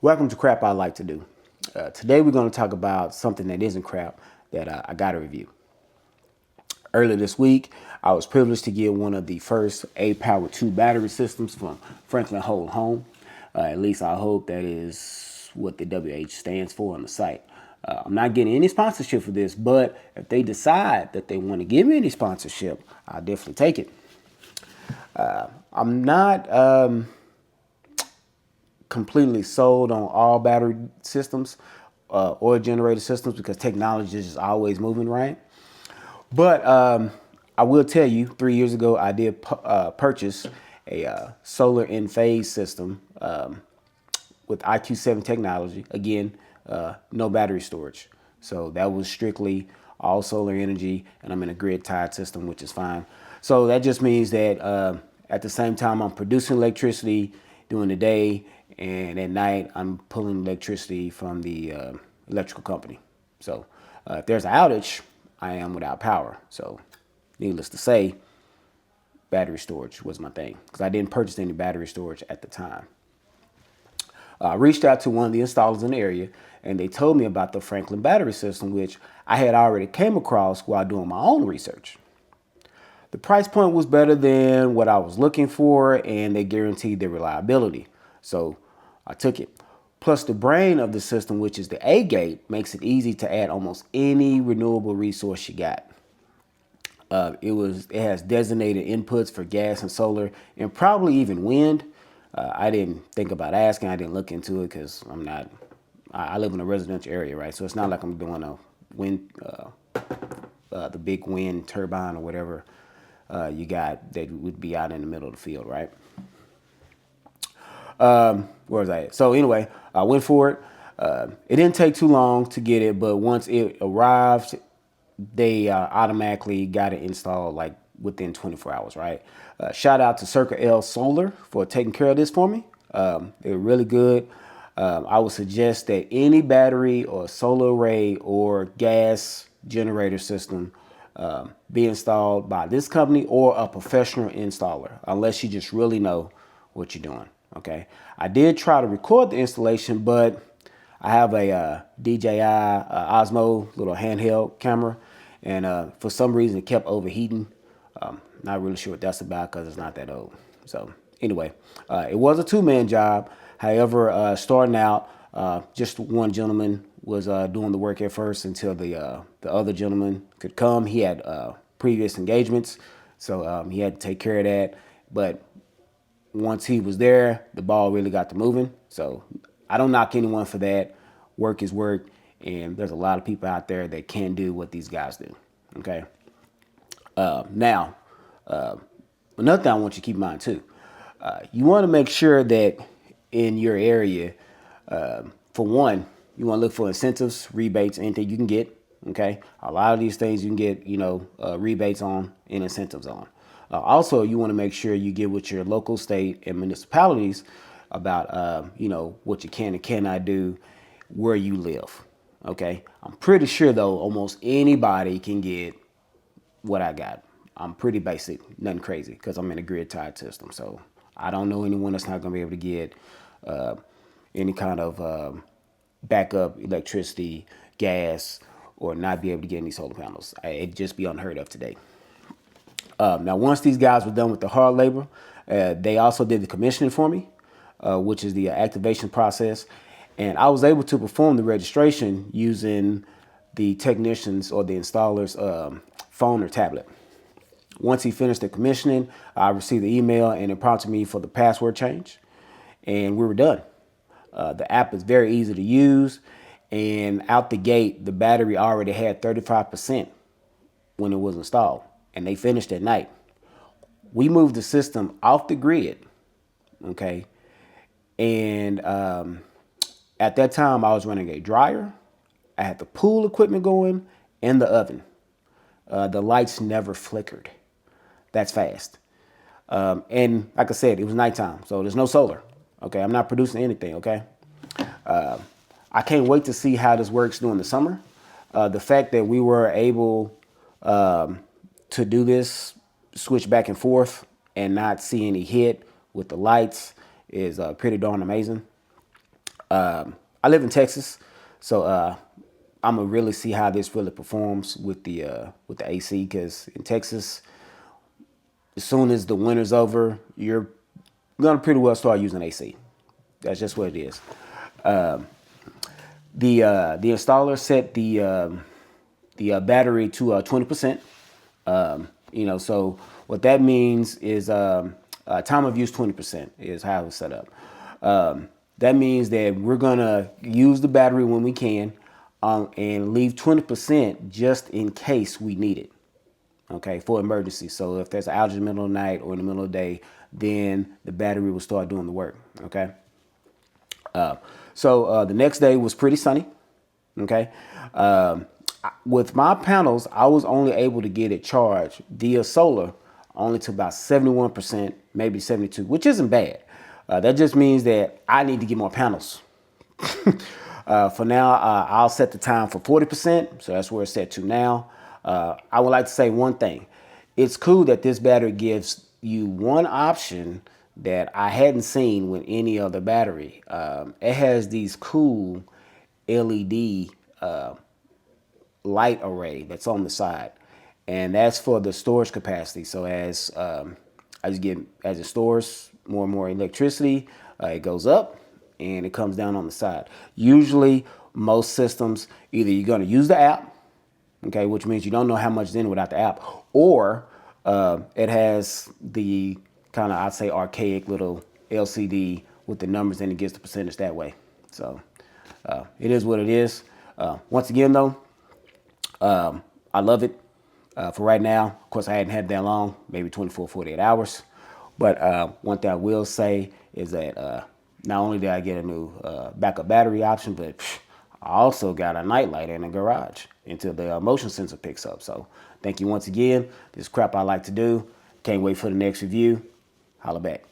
Welcome to Crap I Like to Do. Today we're going to talk about something that isn't crap that I got to review. Earlier this week, I was privileged to get one of the first A-Power 2 battery systems from FranklinWH Home. At least I hope that is what the WH stands for on the site. I'm not getting any sponsorship for this, but if they decide that they want to give me any sponsorship, I'll definitely take it. I'm not completely sold on all battery systems or generator systems because technology is just always moving, right? But I will tell you, 3 years ago, I did purchase a solar in-phase system with IQ7 technology. Again, no battery storage. So that was strictly all solar energy, and I'm in a grid-tied system, which is fine. So that just means that at the same time, I'm producing electricity during the day, and at night, I'm pulling electricity from the electrical company. So if there's an outage, I am without power. So needless to say, battery storage was my thing because I didn't purchase any battery storage at the time. I reached out to one of the installers in the area, and they told me about the Franklin battery system, which I had already came across while doing my own research. The price point was better than what I was looking for, and they guaranteed the reliability. So I took it. Plus, the brain of the system, which is the A gate, makes it easy to add almost any renewable resource you got. It has designated inputs for gas and solar, and probably even wind. I didn't think about asking. I didn't look into it because I live in a residential area, right? So it's not like I'm doing a wind, the big wind turbine or whatever you got that would be out in the middle of the field, right? Where was I at? So anyway, I went for it. It didn't take too long to get it, but once it arrived, they automatically got it installed like within 24 hours, right? Shout out to Circle L Solar for taking care of this for me. They were really good. I would suggest that any battery or solar array or gas generator system be installed by this company or a professional installer, unless you just really know what you're doing. Okay, I did try to record the installation, but I have a DJI Osmo little handheld camera, and for some reason it kept overheating. Not really sure what that's about because it's not that old. So anyway, it was a two-man job. However, starting out, just one gentleman was doing the work at first until the other gentleman could come. He had previous engagements, so he had to take care of that. But once he was there, the ball really got to moving. So I don't knock anyone for that. Work is work, and there's a lot of people out there that can do what these guys do. Okay. Now, another thing I want you to keep in mind too. You want to make sure that in your area, for one, you want to look for incentives, rebates, anything you can get. Okay. A lot of these things you can get, rebates on and incentives on. Also, you want to make sure you get with your local, state, and municipalities about, what you can and cannot do where you live. Okay. I'm pretty sure, though, almost anybody can get what I got. I'm pretty basic, nothing crazy, because I'm in a grid-tied system. So I don't know anyone that's not going to be able to get any kind of backup electricity, gas, or not be able to get any solar panels. It'd just be unheard of today. Now, once these guys were done with the hard labor, they also did the commissioning for me, which is the activation process. And I was able to perform the registration using the technician's or the installer's phone or tablet. Once he finished the commissioning, I received the email and it prompted me for the password change. And we were done. The app is very easy to use. And out the gate, the battery already had 35% when it was installed. And they finished at night. We moved the system off the grid, okay? And at that time, I was running a dryer. I had the pool equipment going and the oven. The lights never flickered. That's fast. And like I said, it was nighttime, so there's no solar. Okay, I'm not producing anything, okay? I can't wait to see how this works during the summer. The fact that we were able to do this, switch back and forth and not see any hit with the lights is pretty darn amazing. I live in Texas, so I'm gonna really see how this really performs with the AC, because in Texas, as soon as the winter's over, you're gonna pretty well start using AC. That's just what it is. The installer set the battery to 20%. So what that means is time of use 20% is how it's set up. That means that we're gonna use the battery when we can, and leave 20% just in case we need it. Okay, for emergency. So if there's an outage in the middle of the night or in the middle of the day, then the battery will start doing the work. Okay. The next day was pretty sunny. Okay. With my panels, I was only able to get it charged via solar only to about 71%, maybe 72, which isn't bad. That just means that I need to get more panels. For now, I'll set the time for 40%. So that's where it's set to now. I would like to say one thing. It's cool that this battery gives you one option that I hadn't seen with any other battery. It has these cool LED light array that's on the side, and that's for the storage capacity. So as it stores more and more electricity, it goes up and it comes down on the side. Usually, most systems, either you're going to use the app, okay, which means you don't know how much is in without the app, or it has the kind of, I'd say, archaic little LCD with the numbers, and it gets the percentage that way. So it is what it is. Once again, though, I love it. For right now, of course, I hadn't had that long, maybe 24, 48 hours. But one thing I will say is that not only did I get a new backup battery option, but I also got a nightlight in the garage until the motion sensor picks up. So thank you once again. This is crap I like to do. Can't wait for the next review. Holla back.